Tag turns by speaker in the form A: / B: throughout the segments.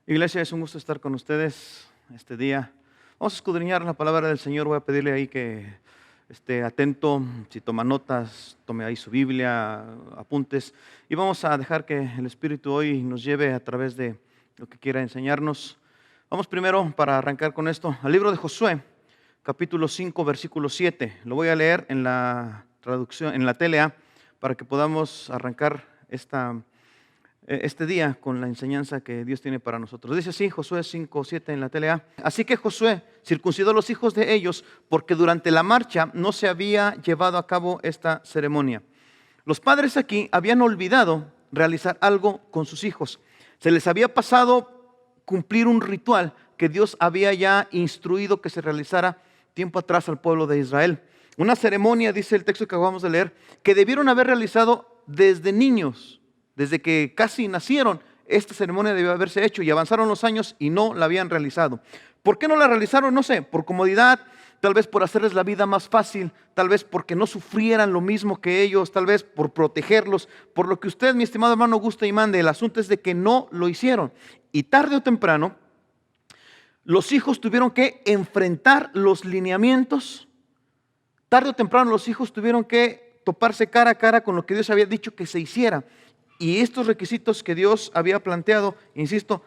A: Iglesia, es un gusto estar con ustedes este día. Vamos a escudriñar la palabra del Señor. Voy a pedirle ahí que esté atento, si toma notas, tome ahí su Biblia, apuntes. Y vamos a dejar que el Espíritu hoy nos lleve a través de lo que quiera enseñarnos. Vamos primero, para arrancar con esto, al libro de Josué, capítulo 5, versículo 7. Lo voy a leer en la traducción, en la TLA, para que podamos arrancar este día con la enseñanza que Dios tiene para nosotros. Dice así, Josué 5:7 en la TLA. Así que Josué circuncidó a los hijos de ellos porque durante la marcha no se había llevado a cabo esta ceremonia. Los padres aquí habían olvidado realizar algo con sus hijos. Se les había pasado cumplir un ritual que Dios había ya instruido que se realizara tiempo atrás al pueblo de Israel. Una ceremonia, dice el texto que acabamos de leer, que debieron haber realizado desde niños. Desde que casi nacieron, esta ceremonia debió haberse hecho y avanzaron los años y no la habían realizado. ¿Por qué no la realizaron? No sé, por comodidad, tal vez por hacerles la vida más fácil, tal vez porque no sufrieran lo mismo que ellos, tal vez por protegerlos, por lo que usted, mi estimado hermano, guste y mande. El asunto es de que no lo hicieron. Y tarde o temprano, los hijos tuvieron que enfrentar los lineamientos. Tarde o temprano los hijos tuvieron que toparse cara a cara con lo que Dios había dicho que se hiciera. Y estos requisitos que Dios había planteado, insisto,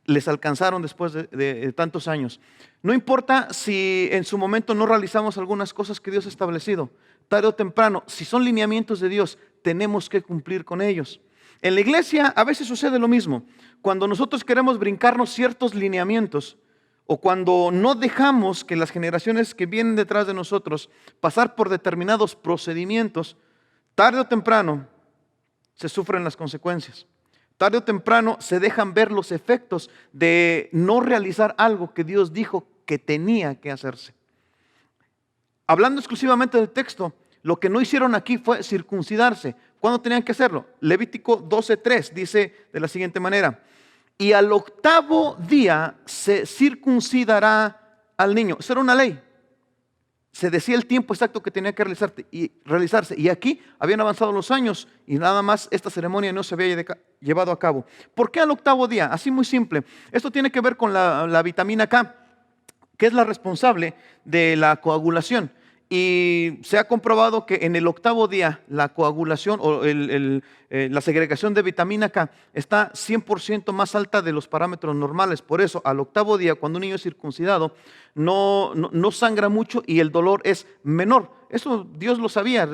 A: les alcanzaron después de tantos años. No importa si en su momento no realizamos algunas cosas que Dios ha establecido, tarde o temprano, si son lineamientos de Dios, tenemos que cumplir con ellos. En la iglesia a veces sucede lo mismo. Cuando nosotros queremos brincarnos ciertos lineamientos, o cuando no dejamos que las generaciones que vienen detrás de nosotros pasar por determinados procedimientos, tarde o temprano se sufren las consecuencias. Tarde o temprano se dejan ver los efectos de no realizar algo que Dios dijo que tenía que hacerse. Hablando exclusivamente del texto, lo que no hicieron aquí fue circuncidarse. ¿Cuándo tenían que hacerlo? Levítico 12:3 dice de la siguiente manera: y al octavo día se circuncidará al niño. Esa era una ley. Se decía el tiempo exacto que tenía que realizarse. Y aquí habían avanzado los años y nada más esta ceremonia no se había llevado a cabo. ¿Por qué al octavo día? Así muy simple. Esto tiene que ver con la vitamina K, que es la responsable de la coagulación. Y se ha comprobado que en el octavo día la coagulación o la segregación de vitamina K está 100% más alta de los parámetros normales. Por eso, al octavo día, cuando un niño es circuncidado, no sangra mucho y el dolor es menor. Eso Dios lo sabía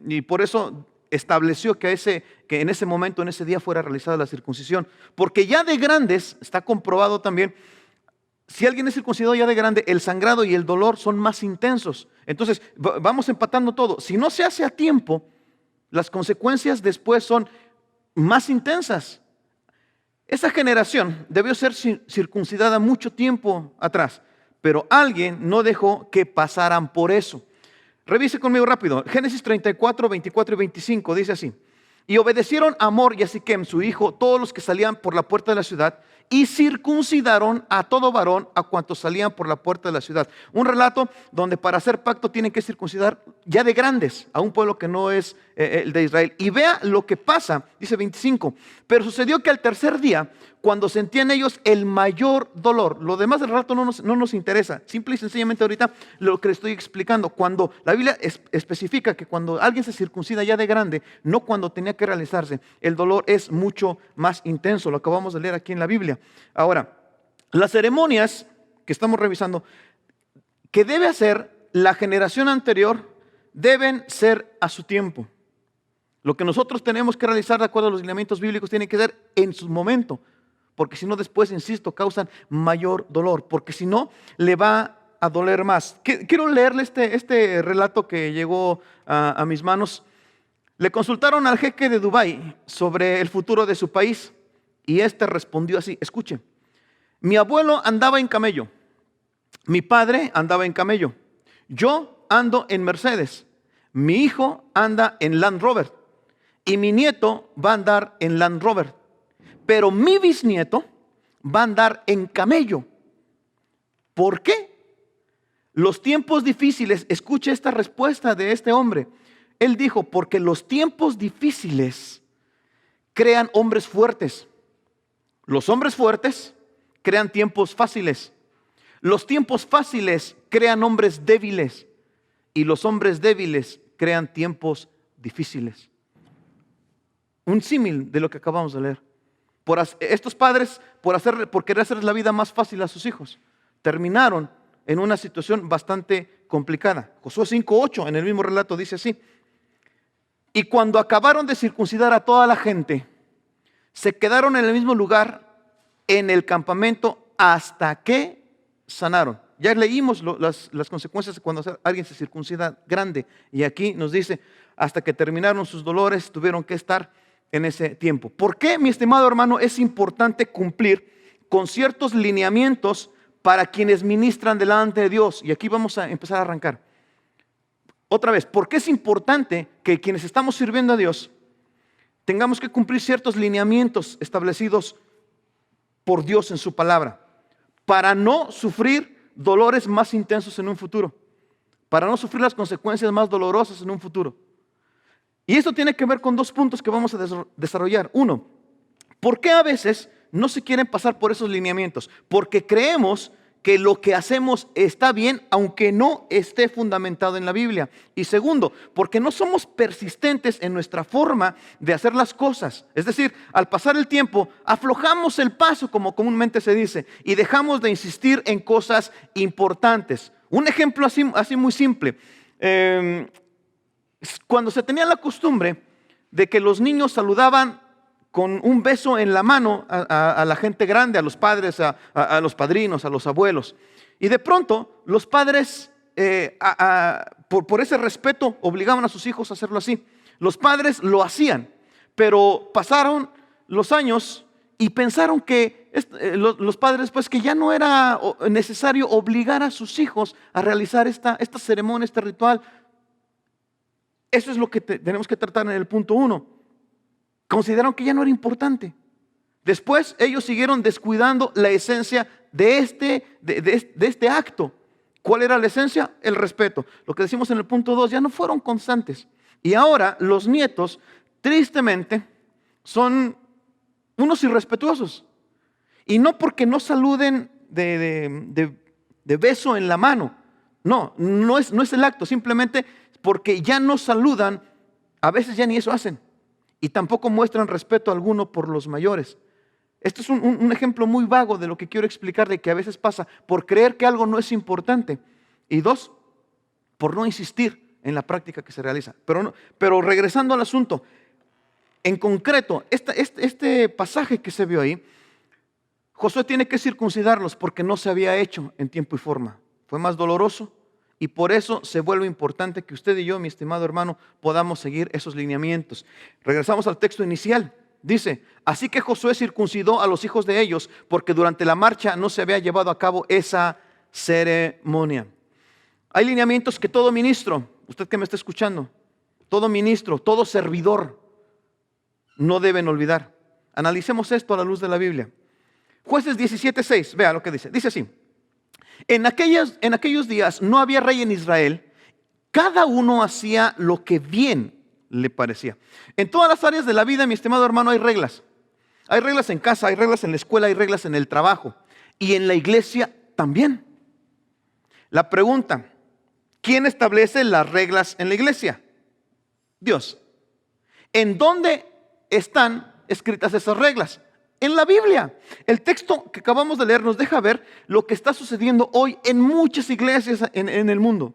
A: y por eso estableció que en ese momento, en ese día, fuera realizada la circuncisión. Porque ya de grandes, está comprobado también, si alguien es circuncidado ya de grande, el sangrado y el dolor son más intensos. Entonces, vamos empatando todo. Si no se hace a tiempo, las consecuencias después son más intensas. Esa generación debió ser circuncidada mucho tiempo atrás, pero alguien no dejó que pasaran por eso. Revise conmigo rápido. Génesis 34, 24 y 25 dice así: y obedecieron a Hamor y a Siquem, su hijo, todos los que salían por la puerta de la ciudad, y circuncidaron a todo varón a cuantos salían por la puerta de la ciudad. Un relato donde para hacer pacto tienen que circuncidar ya de grandes a un pueblo que no es el de Israel. Y vea lo que pasa, dice 25. Pero sucedió que al tercer día, cuando sentían ellos el mayor dolor, lo demás del relato no nos interesa, simple y sencillamente ahorita lo que les estoy explicando. Cuando la Biblia especifica que cuando alguien se circuncida ya de grande, no cuando tenía que realizarse, el dolor es mucho más intenso. Lo acabamos de leer aquí en la Biblia. Ahora, las ceremonias que estamos revisando, que debe hacer la generación anterior, deben ser a su tiempo. Lo que nosotros tenemos que realizar de acuerdo a los lineamientos bíblicos tiene que ser en su momento, porque si no después, insisto, causan mayor dolor, porque si no le va a doler más. Quiero leerle este relato que llegó a mis manos. Le consultaron al jeque de Dubái sobre el futuro de su país y este respondió así: escuche, mi abuelo andaba en camello, mi padre andaba en camello, yo ando en Mercedes, mi hijo anda en Land Rover y mi nieto va a andar en Land Rover, pero mi bisnieto va a andar en camello. ¿Por qué? Los tiempos difíciles, escuche esta respuesta de este hombre. Él dijo: porque los tiempos difíciles crean hombres fuertes. Los hombres fuertes crean tiempos fáciles. Los tiempos fáciles crean hombres débiles y los hombres débiles crean tiempos difíciles. Un símil de lo que acabamos de leer. Estos padres, por querer hacer la vida más fácil a sus hijos, terminaron en una situación bastante complicada. Josué 5:8 en el mismo relato dice así: y cuando acabaron de circuncidar a toda la gente, se quedaron en el mismo lugar en el campamento hasta que sanaron. Ya leímos las consecuencias de cuando alguien se circuncida grande, y aquí nos dice, hasta que terminaron sus dolores, tuvieron que estar en ese tiempo. ¿Por qué, mi estimado hermano, es importante cumplir con ciertos lineamientos para quienes ministran delante de Dios? Y aquí vamos a empezar a arrancar. Otra vez, ¿por qué es importante que quienes estamos sirviendo a Dios tengamos que cumplir ciertos lineamientos establecidos por Dios en su palabra? Para no sufrir dolores más intensos en un futuro, para no sufrir las consecuencias más dolorosas en un futuro. Y esto tiene que ver con dos puntos que vamos a desarrollar. Uno, ¿por qué a veces no se quieren pasar por esos lineamientos? Porque creemos que lo que hacemos está bien, aunque no esté fundamentado en la Biblia. Y segundo, porque no somos persistentes en nuestra forma de hacer las cosas. Es decir, al pasar el tiempo, aflojamos el paso, como comúnmente se dice, y dejamos de insistir en cosas importantes. Un ejemplo así muy simple. Cuando se tenía la costumbre de que los niños saludaban con un beso en la mano a la gente grande, a los padres, a los padrinos, a los abuelos. Y de pronto los padres, por ese respeto, obligaban a sus hijos a hacerlo así. Los padres lo hacían, pero pasaron los años y pensaron que los padres, pues, que ya no era necesario obligar a sus hijos a realizar esta ceremonia, este ritual. Eso es lo que tenemos que tratar en el punto 1. Consideraron que ya no era importante. Después ellos siguieron descuidando la esencia de este acto. ¿Cuál era la esencia? El respeto. Lo que decimos en el punto 2, ya no fueron constantes. Y ahora los nietos, tristemente, son unos irrespetuosos. Y no porque no saluden de beso en la mano. No es el acto, simplemente porque ya no saludan, a veces ya ni eso hacen. Y tampoco muestran respeto alguno por los mayores. Esto es un ejemplo muy vago de lo que quiero explicar, de que a veces pasa por creer que algo no es importante. Y dos, por no insistir en la práctica que se realiza. Pero regresando al asunto, en concreto, este pasaje que se vio ahí, Josué tiene que circuncidarlos porque no se había hecho en tiempo y forma. Fue más doloroso. Y por eso se vuelve importante que usted y yo, mi estimado hermano, podamos seguir esos lineamientos. Regresamos al texto inicial. Dice, así que Josué circuncidó a los hijos de ellos porque durante la marcha no se había llevado a cabo esa ceremonia. Hay lineamientos que todo ministro, usted que me está escuchando, todo ministro, todo servidor, no deben olvidar. Analicemos esto a la luz de la Biblia. Jueces 17:6, vea lo que dice. Dice así. En aquellos días no había rey en Israel, cada uno hacía lo que bien le parecía. En todas las áreas de la vida, mi estimado hermano, hay reglas. Hay reglas en casa, hay reglas en la escuela, hay reglas en el trabajo. Y en la iglesia también. La pregunta, ¿quién establece las reglas en la iglesia? Dios. ¿En dónde están escritas esas reglas? En la Biblia. El texto que acabamos de leer nos deja ver lo que está sucediendo hoy en muchas iglesias en el mundo.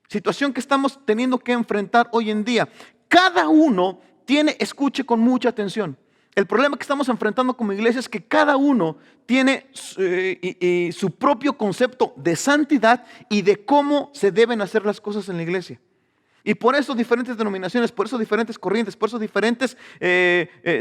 A: Situación que estamos teniendo que enfrentar hoy en día. Cada uno escuche con mucha atención. El problema que estamos enfrentando como iglesia es que cada uno tiene su propio concepto de santidad y de cómo se deben hacer las cosas en la iglesia. Y por eso diferentes denominaciones, por eso diferentes corrientes, por eso diferentes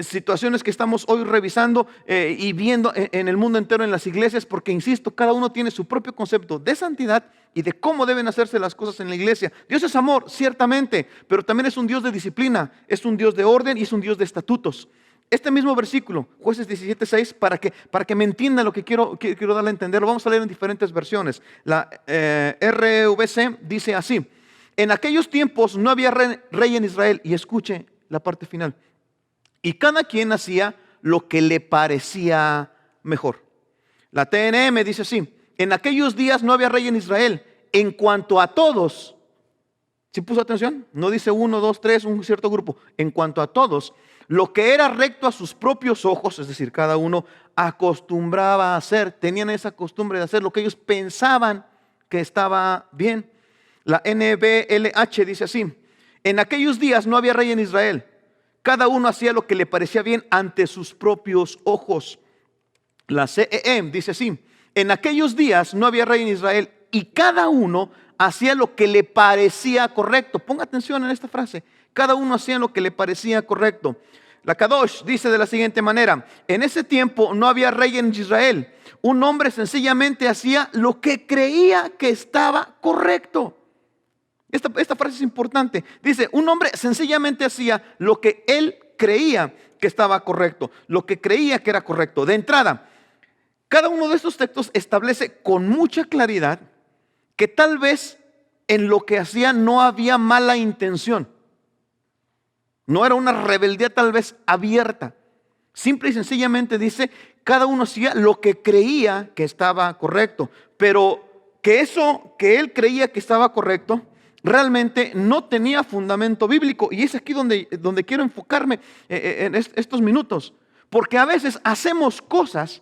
A: situaciones que estamos hoy revisando y viendo en el mundo entero en las iglesias, porque insisto, cada uno tiene su propio concepto de santidad y de cómo deben hacerse las cosas en la iglesia. Dios es amor, ciertamente, pero también es un Dios de disciplina, es un Dios de orden y es un Dios de estatutos. Este mismo versículo, Jueces 17:6, para que me entiendan lo que quiero darle a entender, lo vamos a leer en diferentes versiones. La RVC dice así. En aquellos tiempos no había rey en Israel. Y escuche la parte final. Y cada quien hacía lo que le parecía mejor. La TNM dice así: en aquellos días no había rey en Israel. En cuanto a todos, ¿sí puso atención? No dice uno, dos, tres, un cierto grupo. En cuanto a todos, lo que era recto a sus propios ojos, es decir, cada uno acostumbraba a hacer, tenían esa costumbre de hacer lo que ellos pensaban que estaba bien. La NBLH dice así: en aquellos días no había rey en Israel. Cada uno hacía lo que le parecía bien ante sus propios ojos. La CEM dice así: en aquellos días no había rey en Israel y cada uno hacía lo que le parecía correcto. Ponga atención en esta frase: cada uno hacía lo que le parecía correcto. La Kadosh dice de la siguiente manera: en ese tiempo no había rey en Israel. Un hombre sencillamente hacía lo que creía que estaba correcto. Esta frase es importante. Dice: un hombre sencillamente hacía lo que él creía que estaba correcto, lo que creía que era correcto. De entrada, cada uno de estos textos establece con mucha claridad que tal vez en lo que hacía no había mala intención. No era una rebeldía tal vez abierta. Simple y sencillamente dice: cada uno hacía lo que creía que estaba correcto. Pero que eso que él creía que estaba correcto realmente no tenía fundamento bíblico. Y es aquí donde quiero enfocarme en estos minutos. Porque a veces hacemos cosas,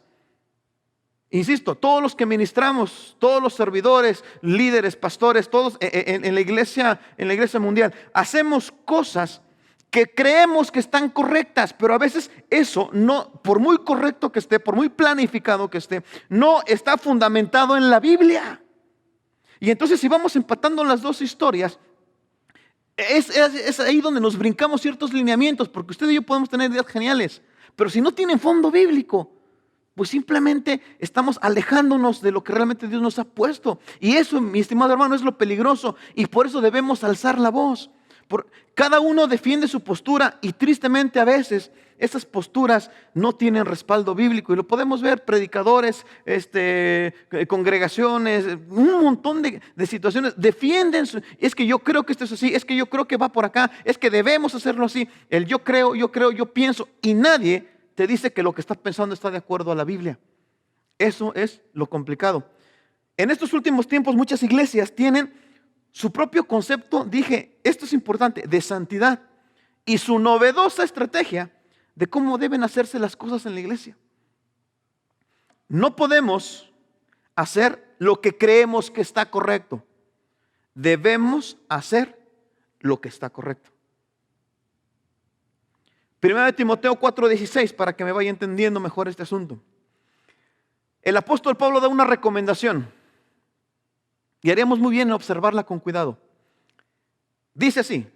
A: insisto, todos los que ministramos, todos los servidores, líderes, pastores, todos en la iglesia mundial, hacemos cosas que creemos que están correctas, pero a veces eso no, por muy correcto que esté, por muy planificado que esté, no está fundamentado en la Biblia. Y entonces, si vamos empatando las dos historias, es ahí donde nos brincamos ciertos lineamientos, porque usted y yo podemos tener ideas geniales, pero si no tienen fondo bíblico, pues simplemente estamos alejándonos de lo que realmente Dios nos ha puesto. Y eso, mi estimado hermano, es lo peligroso. Y por eso debemos alzar la voz. Cada uno defiende su postura y tristemente a veces esas posturas no tienen respaldo bíblico. Y lo podemos ver: predicadores, congregaciones, un montón de situaciones defienden. Es que yo creo que esto es así, es que yo creo que va por acá, es que debemos hacerlo así. El yo creo, yo pienso. Y nadie te dice que lo que estás pensando está de acuerdo a la Biblia. Eso es lo complicado. En estos últimos tiempos muchas iglesias tienen su propio concepto, dije, esto es importante, de santidad, y su novedosa estrategia de cómo deben hacerse las cosas en la iglesia. No podemos hacer lo que creemos que está correcto. Debemos hacer lo que está correcto. 1 Timoteo 4:16, para que me vaya entendiendo mejor este asunto. El apóstol Pablo da una recomendación y haríamos muy bien en observarla con cuidado. Dice así: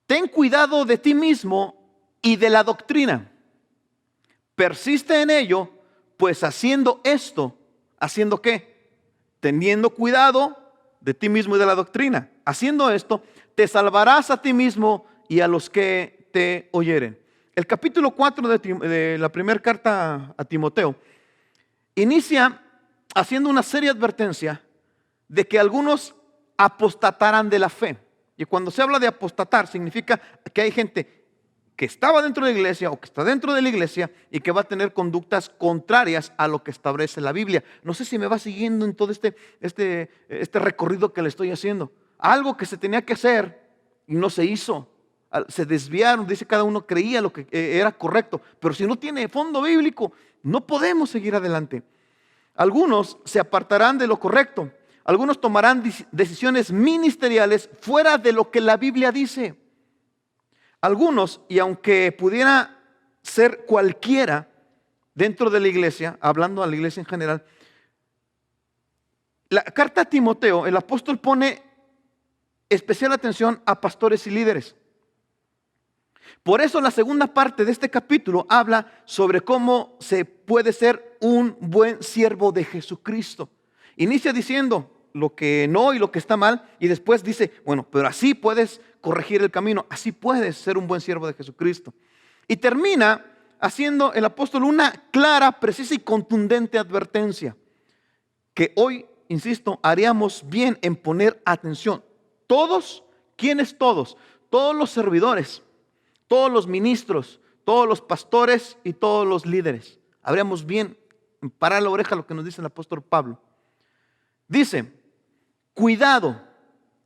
A: ten cuidado de ti mismo y de la doctrina. Persiste en ello, pues haciendo esto, ¿haciendo qué? Teniendo cuidado de ti mismo y de la doctrina. Haciendo esto, te salvarás a ti mismo y a los que te oyeren. El capítulo 4 de la primera carta a Timoteo inicia haciendo una seria advertencia de que algunos apostatarán de la fe. Y cuando se habla de apostatar, significa que hay gente que estaba dentro de la iglesia o que está dentro de la iglesia y que va a tener conductas contrarias a lo que establece la Biblia. No sé si me va siguiendo en todo este recorrido que le estoy haciendo. Algo que se tenía que hacer y no se hizo. Se desviaron, dice, cada uno creía lo que era correcto. Pero si no tiene fondo bíblico, no podemos seguir adelante. Algunos se apartarán de lo correcto. Algunos tomarán decisiones ministeriales fuera de lo que la Biblia dice. Algunos, y aunque pudiera ser cualquiera dentro de la iglesia, hablando a la iglesia en general, la carta a Timoteo, el apóstol pone especial atención a pastores y líderes. Por eso la segunda parte de este capítulo habla sobre cómo se puede ser un buen siervo de Jesucristo. Inicia diciendo lo que no y lo que está mal, y después dice, bueno, pero así puedes corregir el camino, así puedes ser un buen siervo de Jesucristo. Y termina haciendo el apóstol una clara, precisa y contundente advertencia que hoy, insisto, haríamos bien en poner atención. Todos, ¿quiénes todos? Todos los servidores, todos los ministros, todos los pastores y todos los líderes. Habríamos bien parar la oreja a lo que nos dice el apóstol Pablo. Dice, cuidado,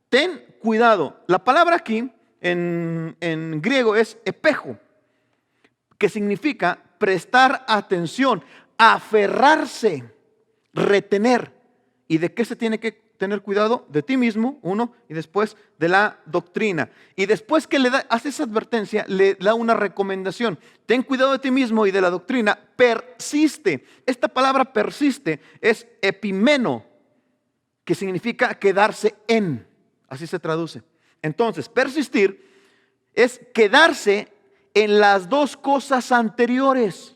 A: ten cuidado. La palabra aquí en griego es epejo, que significa prestar atención, aferrarse, retener. ¿Y de qué se tiene que tener cuidado? De ti mismo, uno, y después de la doctrina. Y después que hace esa advertencia, le da una recomendación. Ten cuidado de ti mismo y de la doctrina. Persiste. Esta palabra persiste es epimeno, que significa quedarse en. Así se traduce. Entonces, persistir es quedarse en las dos cosas anteriores.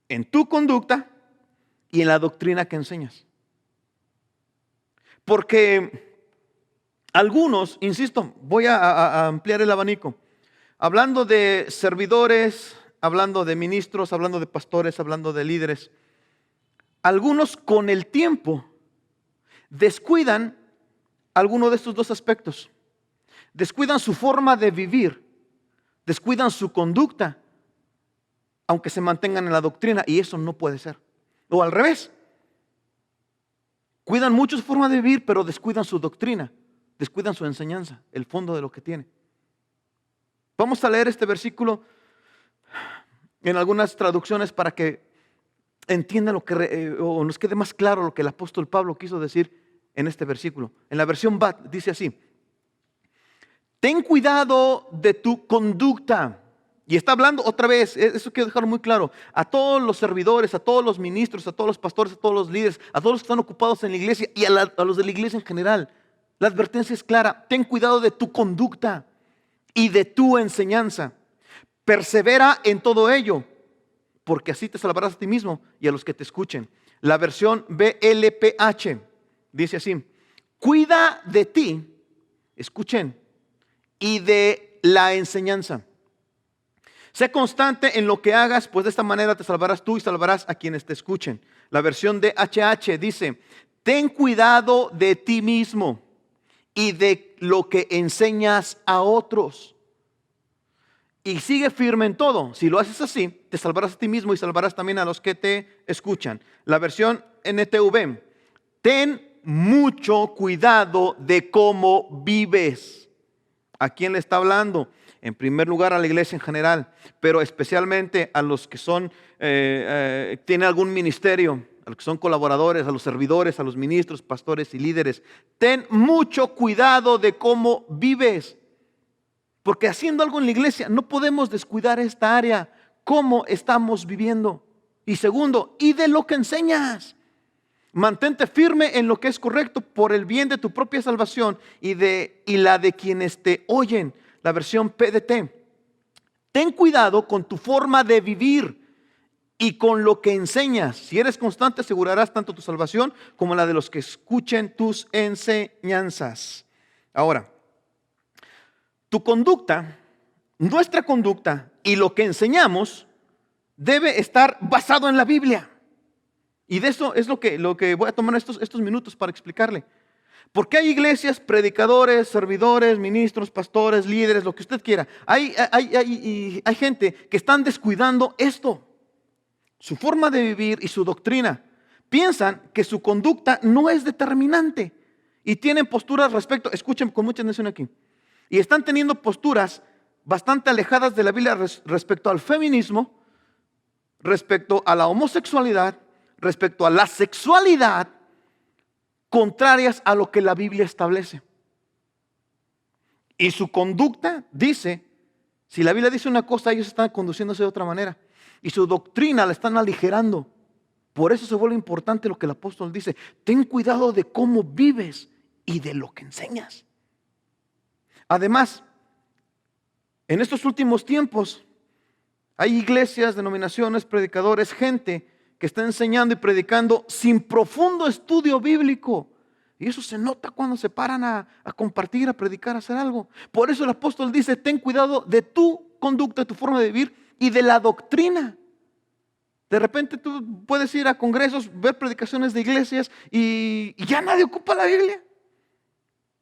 A: En tu conducta y en la doctrina que enseñas. Porque algunos, insisto, voy a ampliar el abanico, hablando de servidores, hablando de ministros, hablando de pastores, hablando de líderes, algunos con el tiempo descuidan alguno de estos dos aspectos. Descuidan su forma de vivir, descuidan su conducta, aunque se mantengan en la doctrina, y eso no puede ser. O al revés. Cuidan mucho su forma de vivir, pero descuidan su doctrina, descuidan su enseñanza, el fondo de lo que tiene. Vamos a leer este versículo en algunas traducciones para que entiendan lo que, o nos quede más claro lo que el apóstol Pablo quiso decir en este versículo. En la versión BAT dice así: ten cuidado de tu conducta. Y está hablando otra vez, eso quiero dejarlo muy claro, a todos los servidores, a todos los ministros, a todos los pastores, a todos los líderes, a todos los que están ocupados en la iglesia y a los de la iglesia en general. La advertencia es clara: ten cuidado de tu conducta y de tu enseñanza. Persevera en todo ello, porque así te salvarás a ti mismo y a los que te escuchen. La versión BLPH dice así: cuida de ti, escuchen, y de la enseñanza. Sé constante en lo que hagas, pues de esta manera te salvarás tú y salvarás a quienes te escuchen. La versión de HH dice: ten cuidado de ti mismo y de lo que enseñas a otros. Y sigue firme en todo. Si lo haces así, te salvarás a ti mismo y salvarás también a los que te escuchan. La versión NTV: ten mucho cuidado de cómo vives. ¿A quién le está hablando? En primer lugar a la iglesia en general, pero especialmente a los que son, tienen algún ministerio, a los que son colaboradores, a los servidores, a los ministros, pastores y líderes. Ten mucho cuidado de cómo vives, porque haciendo algo en la iglesia no podemos descuidar esta área, cómo estamos viviendo. Y segundo, y de lo que enseñas. Mantente firme en lo que es correcto por el bien de tu propia salvación y la de quienes te oyen. La versión PDT: ten cuidado con tu forma de vivir y con lo que enseñas. Si eres constante, asegurarás tanto tu salvación como la de los que escuchen tus enseñanzas. Ahora, tu conducta, nuestra conducta y lo que enseñamos debe estar basado en la Biblia. Y de eso es lo que voy a tomar estos minutos para explicarle. Porque hay iglesias, predicadores, servidores, ministros, pastores, líderes, lo que usted quiera. Hay gente que están descuidando esto, su forma de vivir y su doctrina. Piensan que su conducta no es determinante y tienen posturas respecto, escuchen con mucha atención aquí, y están teniendo posturas bastante alejadas de la Biblia respecto al feminismo, respecto a la homosexualidad, respecto a la sexualidad, contrarias a lo que la Biblia establece. Y su conducta dice, si la Biblia dice una cosa, ellos están conduciéndose de otra manera. Y su doctrina la están aligerando. Por eso se vuelve importante lo que el apóstol dice: ten cuidado de cómo vives y de lo que enseñas. Además, en estos últimos tiempos hay iglesias, denominaciones, predicadores, gente que está enseñando y predicando sin profundo estudio bíblico. Y eso se nota cuando se paran a compartir, a predicar, a hacer algo. Por eso el apóstol dice: ten cuidado de tu conducta, de tu forma de vivir y de la doctrina. De repente tú puedes ir a congresos, ver predicaciones de iglesias y ya nadie ocupa la Biblia.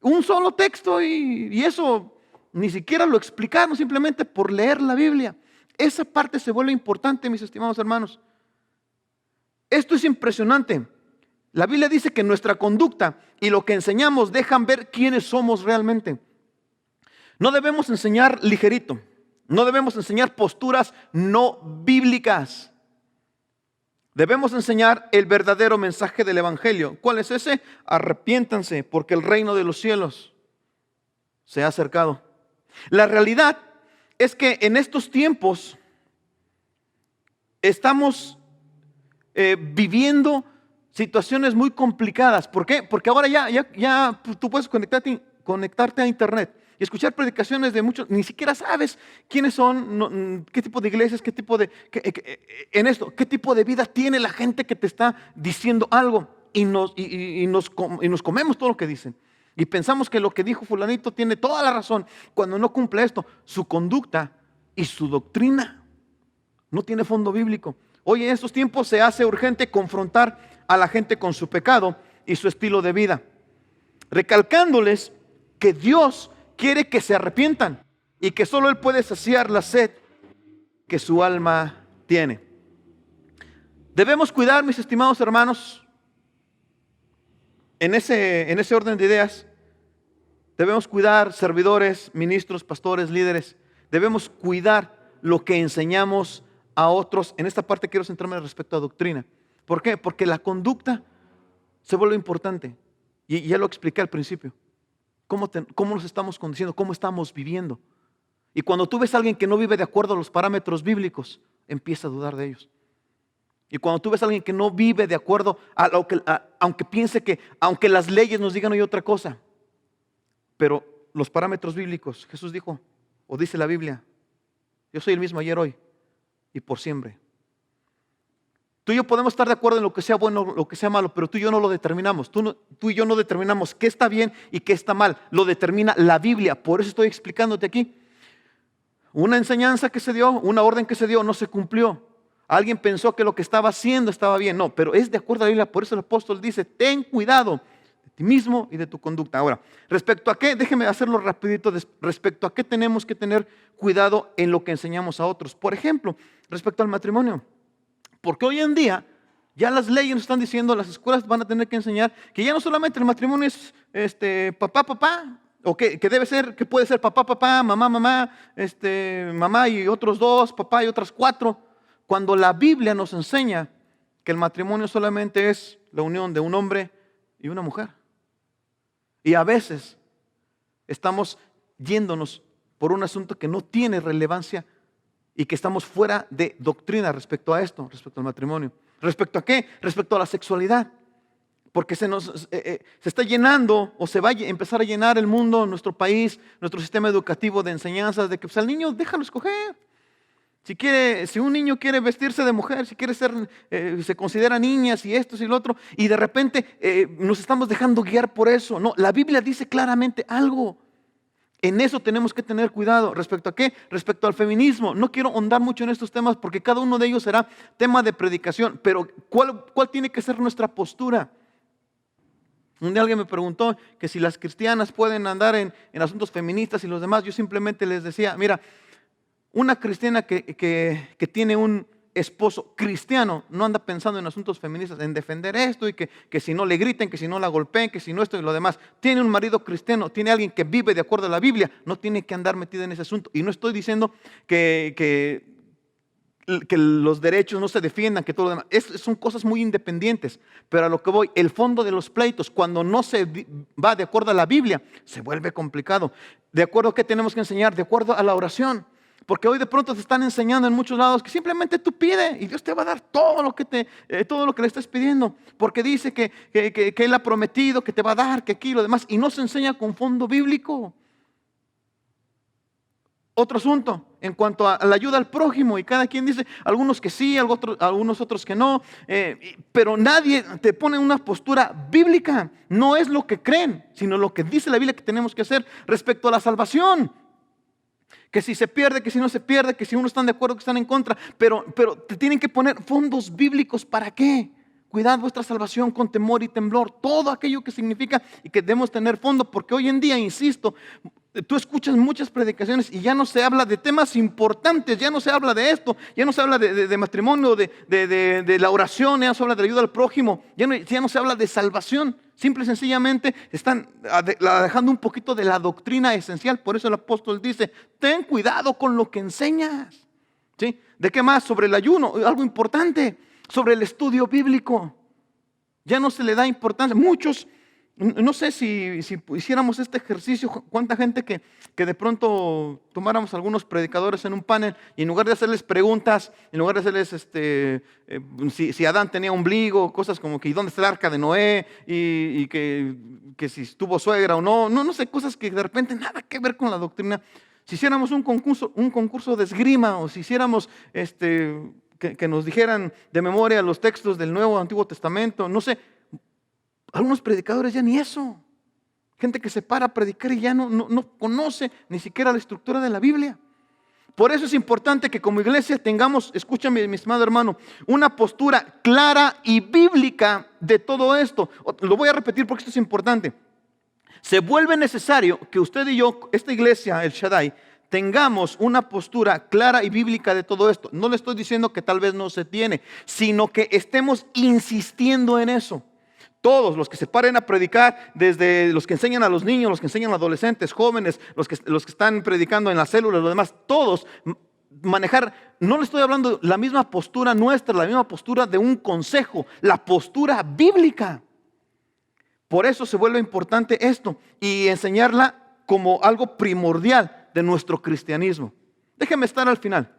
A: Un solo texto y eso ni siquiera lo explicaron, simplemente por leer la Biblia. Esa parte se vuelve importante, mis estimados hermanos. Esto es impresionante. La Biblia dice que nuestra conducta y lo que enseñamos dejan ver quiénes somos realmente. No debemos enseñar ligerito. No debemos enseñar posturas no bíblicas. Debemos enseñar el verdadero mensaje del Evangelio. ¿Cuál es ese? Arrepiéntanse, porque el reino de los cielos se ha acercado. La realidad es que en estos tiempos estamos viviendo situaciones muy complicadas. ¿Por qué? Porque ahora ya tú puedes conectarte a internet y escuchar predicaciones de muchos, ni siquiera sabes quiénes son, qué tipo de iglesias, qué tipo de vida tiene la gente que te está diciendo algo, y nos comemos todo lo que dicen. Y pensamos que lo que dijo fulanito tiene toda la razón, cuando no cumple esto. Su conducta y su doctrina no tiene fondo bíblico. Hoy en estos tiempos se hace urgente confrontar a la gente con su pecado y su estilo de vida, recalcándoles que Dios quiere que se arrepientan y que solo Él puede saciar la sed que su alma tiene. Debemos cuidar, mis estimados hermanos, en ese orden de ideas. Debemos cuidar servidores, ministros, pastores, líderes. Debemos cuidar lo que enseñamos a otros. En esta parte quiero centrarme respecto a doctrina. ¿Por qué? Porque la conducta se vuelve importante. Y ya lo expliqué al principio. ¿Cómo nos estamos conduciendo? ¿Cómo estamos viviendo? Y cuando tú ves a alguien que no vive de acuerdo a los parámetros bíblicos, empieza a dudar de ellos. Y cuando tú ves a alguien que no vive de acuerdo a lo que, aunque piense que, aunque las leyes nos digan hoy otra cosa, pero los parámetros bíblicos, Jesús dijo, o dice la Biblia, yo soy el mismo ayer, hoy y por siempre. Tú y yo podemos estar de acuerdo en lo que sea bueno, lo que sea malo, pero tú y yo no lo determinamos. Tú y yo no determinamos qué está bien y qué está mal. Lo determina la Biblia. Por eso estoy explicándote aquí. Una enseñanza que se dio, una orden que se dio, no se cumplió. Alguien pensó que lo que estaba haciendo estaba bien. No, pero es de acuerdo a la Biblia. Por eso el apóstol dice, ten cuidado de ti mismo y de tu conducta. Ahora, respecto a qué, déjeme hacerlo rapidito, respecto a qué tenemos que tener cuidado en lo que enseñamos a otros. Por ejemplo, respecto al matrimonio. Porque hoy en día ya las leyes nos están diciendo, las escuelas van a tener que enseñar que ya no solamente el matrimonio es papá, o que debe ser, que puede ser papá, mamá, mamá y otros dos, papá y otras cuatro, cuando la Biblia nos enseña que el matrimonio solamente es la unión de un hombre y una mujer. Y a veces estamos yéndonos por un asunto que no tiene relevancia y que estamos fuera de doctrina respecto a esto, respecto al matrimonio. ¿Respecto a qué? Respecto a la sexualidad. Porque se está llenando, o se va a empezar a llenar el mundo, nuestro país, nuestro sistema educativo de enseñanzas, de que pues, al niño déjalo escoger. Si un niño quiere vestirse de mujer, si quiere ser, se considera niñas y esto y lo otro, y de repente nos estamos dejando guiar por eso. No, la Biblia dice claramente algo. En eso tenemos que tener cuidado. ¿Respecto a qué? Respecto al feminismo. No quiero ahondar mucho en estos temas porque cada uno de ellos será tema de predicación. Pero ¿cuál tiene que ser nuestra postura? Un día alguien me preguntó que si las cristianas pueden andar en asuntos feministas y los demás. Yo simplemente les decía, mira, una cristiana que tiene un esposo cristiano no anda pensando en asuntos feministas, en defender esto y que si no le griten, que si no la golpeen, que si no esto y lo demás. Tiene un marido cristiano, tiene alguien que vive de acuerdo a la Biblia, no tiene que andar metida en ese asunto. Y no estoy diciendo que los derechos no se defiendan, que todo lo demás. Son cosas muy independientes, pero a lo que voy, el fondo de los pleitos, cuando no se va de acuerdo a la Biblia, se vuelve complicado. ¿De acuerdo a qué tenemos que enseñar? De acuerdo a la oración. Porque hoy de pronto te están enseñando en muchos lados que simplemente tú pide y Dios te va a dar todo lo que le estés pidiendo. Porque dice que Él ha prometido que te va a dar, que aquí y lo demás. Y no se enseña con fondo bíblico. Otro asunto, en cuanto a la ayuda al prójimo. Y cada quien dice, algunos que sí, algunos otros que no. Pero nadie te pone una postura bíblica. No es lo que creen, sino lo que dice la Biblia que tenemos que hacer respecto a la salvación. Que si se pierde, que si no se pierde, que si unos están de acuerdo, que están en contra. Pero te tienen que poner fondos bíblicos. ¿Para qué? Cuidad vuestra salvación con temor y temblor. Todo aquello que significa y que debemos tener fondo. Porque hoy en día, insisto, Tú escuchas muchas predicaciones y ya no se habla de temas importantes, ya no se habla de esto, ya no se habla de matrimonio, de la oración, ya no se habla de la ayuda al prójimo, ya no se habla de salvación. Simple y sencillamente están dejando un poquito de la doctrina esencial. Por eso el apóstol dice, ten cuidado con lo que enseñas. ¿Sí? ¿De qué más? Sobre el ayuno, algo importante, sobre el estudio bíblico. Ya no se le da importancia. Muchos, no sé si hiciéramos este ejercicio, cuánta gente que de pronto tomáramos algunos predicadores en un panel y en lugar de hacerles preguntas, en lugar de hacerles si Adán tenía ombligo, cosas como que ¿y dónde está el arca de Noé? Y que si tuvo suegra o no, no sé, cosas que de repente nada que ver con la doctrina. Si hiciéramos un concurso de esgrima, o si hiciéramos que nos dijeran de memoria los textos del Nuevo o Antiguo Testamento, no sé, algunos predicadores ya ni eso. Gente que se para a predicar y ya no conoce ni siquiera la estructura de la Biblia. Por eso es importante que como iglesia tengamos, escúchame mi estimado hermano, una postura clara y bíblica de todo esto. Lo voy a repetir porque esto es importante. Se vuelve necesario que usted y yo, esta iglesia, el Shaddai, tengamos una postura clara y bíblica de todo esto. No le estoy diciendo que tal vez no se tiene, sino que estemos insistiendo en eso. Todos los que se paren a predicar, desde los que enseñan a los niños, los que enseñan a adolescentes, jóvenes, los que están predicando en las células, los demás, todos manejar, no le estoy hablando la misma postura nuestra, la misma postura de un consejo, la postura bíblica. Por eso se vuelve importante esto y enseñarla como algo primordial de nuestro cristianismo. Déjeme estar al final.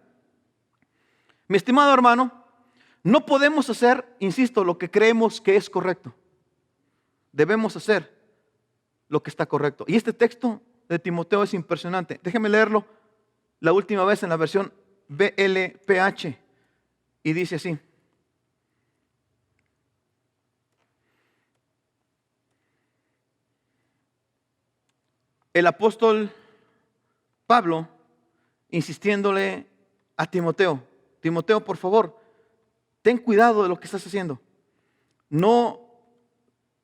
A: Mi estimado hermano, no podemos hacer, insisto, lo que creemos que es correcto. Debemos hacer lo que está correcto. Y este texto de Timoteo es impresionante. Déjeme leerlo la última vez en la versión BLPH. Y dice así. El apóstol Pablo insistiéndole a Timoteo. Timoteo, por favor, ten cuidado de lo que estás haciendo. No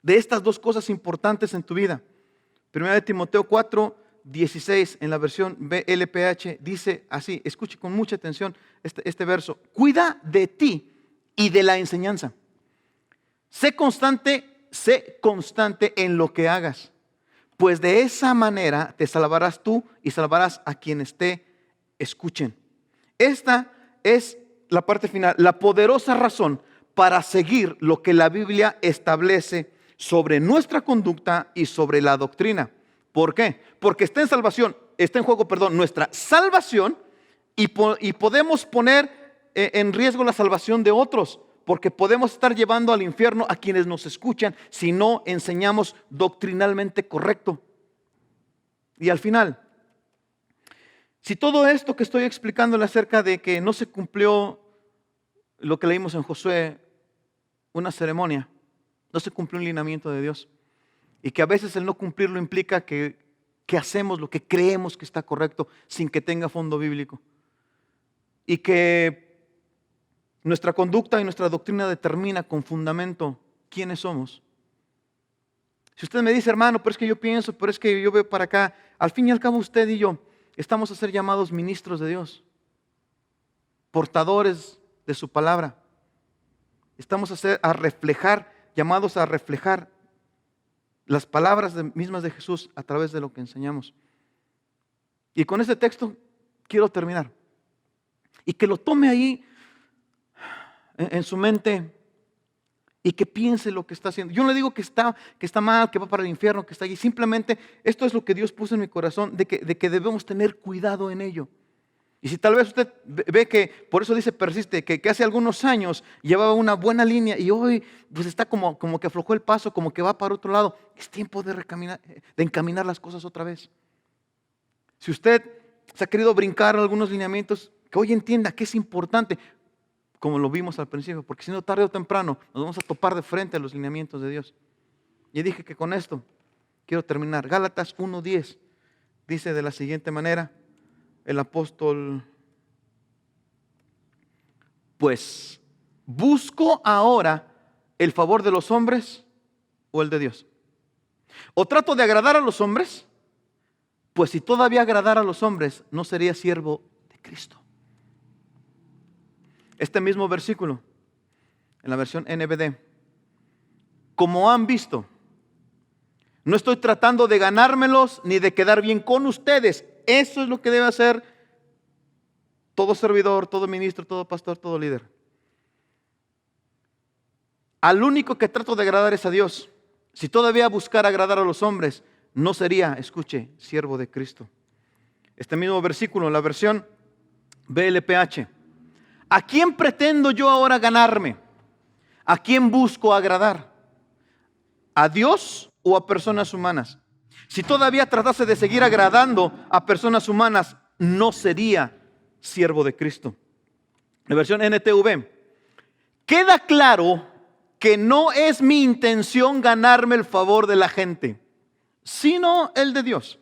A: de estas dos cosas importantes en tu vida. Primera de Timoteo 4:16 en la versión BLPH dice así, escuche con mucha atención este verso. Cuida de ti y de la enseñanza. Sé constante en lo que hagas, pues de esa manera te salvarás tú y salvarás a quienes te escuchen. Esta es la parte final, la poderosa razón para seguir lo que la Biblia establece sobre nuestra conducta y sobre la doctrina. ¿Por qué? Porque está en juego, nuestra salvación y podemos poner en riesgo la salvación de otros, porque podemos estar llevando al infierno a quienes nos escuchan si no enseñamos doctrinalmente correcto. Y al final, si todo esto que estoy explicándole acerca de que no se cumplió lo que leímos en Josué, una ceremonia, no se cumplió un lineamiento de Dios, y que a veces el no cumplirlo implica que hacemos lo que creemos que está correcto sin que tenga fondo bíblico, y que nuestra conducta y nuestra doctrina determina con fundamento quiénes somos. Si usted me dice, hermano, pero es que yo pienso, pero es que yo veo para acá, al fin y al cabo usted y yo estamos a ser llamados ministros de Dios, portadores de su palabra. Estamos llamados a reflejar las palabras mismas de Jesús a través de lo que enseñamos. Y con este texto quiero terminar. Y que lo tome ahí en su mente y que piense lo que está haciendo. Yo no le digo que está mal, que va para el infierno, que está allí. Simplemente esto es lo que Dios puso en mi corazón, de que debemos tener cuidado en ello. Y si tal vez usted ve que, por eso dice persiste, que hace algunos años llevaba una buena línea y hoy pues está como que aflojó el paso, como que va para otro lado, es tiempo de encaminar las cosas otra vez. Si usted se ha querido brincar algunos lineamientos, que hoy entienda que es importante, como lo vimos al principio, porque si no, tarde o temprano nos vamos a topar de frente a los lineamientos de Dios. Y dije que con esto quiero terminar. Gálatas 1:10 dice de la siguiente manera, el apóstol, pues, ¿busco ahora el favor de los hombres o el de Dios? ¿O trato de agradar a los hombres Pues si todavía agradara a los hombres, no sería siervo de Cristo. Este mismo versículo, en la versión NBD, como han visto, no estoy tratando de ganármelos ni de quedar bien con ustedes. Eso es lo que debe hacer todo servidor, todo ministro, todo pastor, todo líder. Al único que trato de agradar es a Dios. Si todavía buscara agradar a los hombres, no sería, escuche, siervo de Cristo. Este mismo versículo, en la versión BLPH. ¿A quién pretendo yo ahora ganarme? ¿A quién busco agradar? ¿A Dios o a personas humanas? Si todavía tratase de seguir agradando a personas humanas, no sería siervo de Cristo. La versión NTV. Queda claro que no es mi intención ganarme el favor de la gente, sino el de Dios.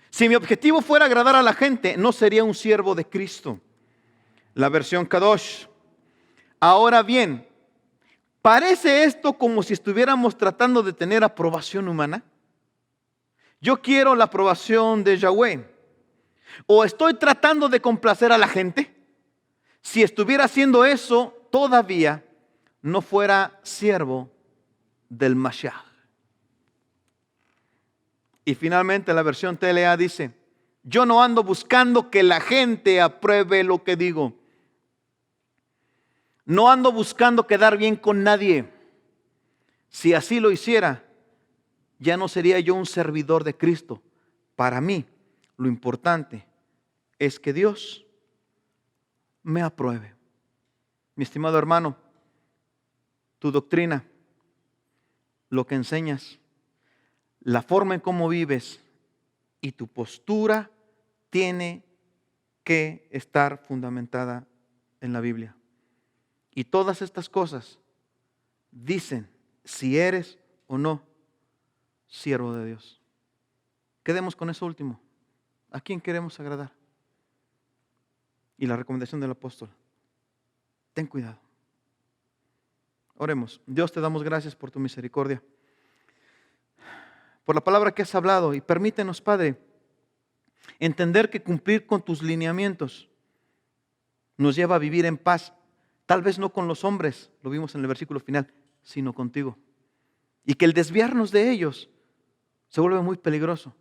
A: Si mi objetivo fuera agradar a la gente, no sería un siervo de Cristo. La versión Kadosh. Ahora bien, ¿parece esto como si estuviéramos tratando de tener aprobación humana? Yo quiero la aprobación de Yahweh. ¿O estoy tratando de complacer a la gente? Si estuviera haciendo eso, todavía no fuera siervo del Mashiach. Y finalmente la versión TLA dice, yo no ando buscando que la gente apruebe lo que digo. No ando buscando quedar bien con nadie. Si así lo hiciera, ya no sería yo un servidor de Cristo. Para mí, lo importante es que Dios me apruebe. Mi estimado hermano, tu doctrina, lo que enseñas, la forma en cómo vives y tu postura tiene que estar fundamentada en la Biblia. Y todas estas cosas dicen si eres o no siervo de Dios. Quedemos con eso último. ¿A quién queremos agradar? Y la recomendación del apóstol. Ten cuidado. Oremos. Dios, te damos gracias por tu misericordia, por la palabra que has hablado, y permítenos, Padre, entender que cumplir con tus lineamientos nos lleva a vivir en paz, tal vez no con los hombres, lo vimos en el versículo final, sino contigo. Y que el desviarnos de ellos se vuelve muy peligroso.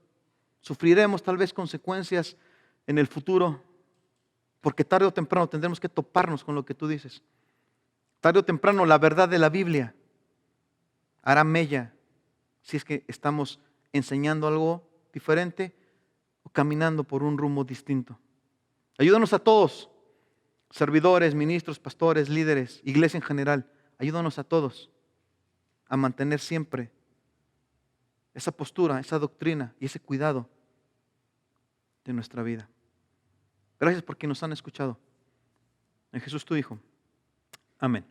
A: Sufriremos tal vez consecuencias en el futuro, porque tarde o temprano tendremos que toparnos con lo que tú dices. Tarde o temprano la verdad de la Biblia hará mella si es que estamos enseñando algo diferente o caminando por un rumbo distinto. Ayúdanos a todos, servidores, ministros, pastores, líderes, iglesia en general. Ayúdanos a todos a mantener siempre esa postura, esa doctrina y ese cuidado de nuestra vida. Gracias por quienes nos han escuchado. En Jesús tu Hijo. Amén.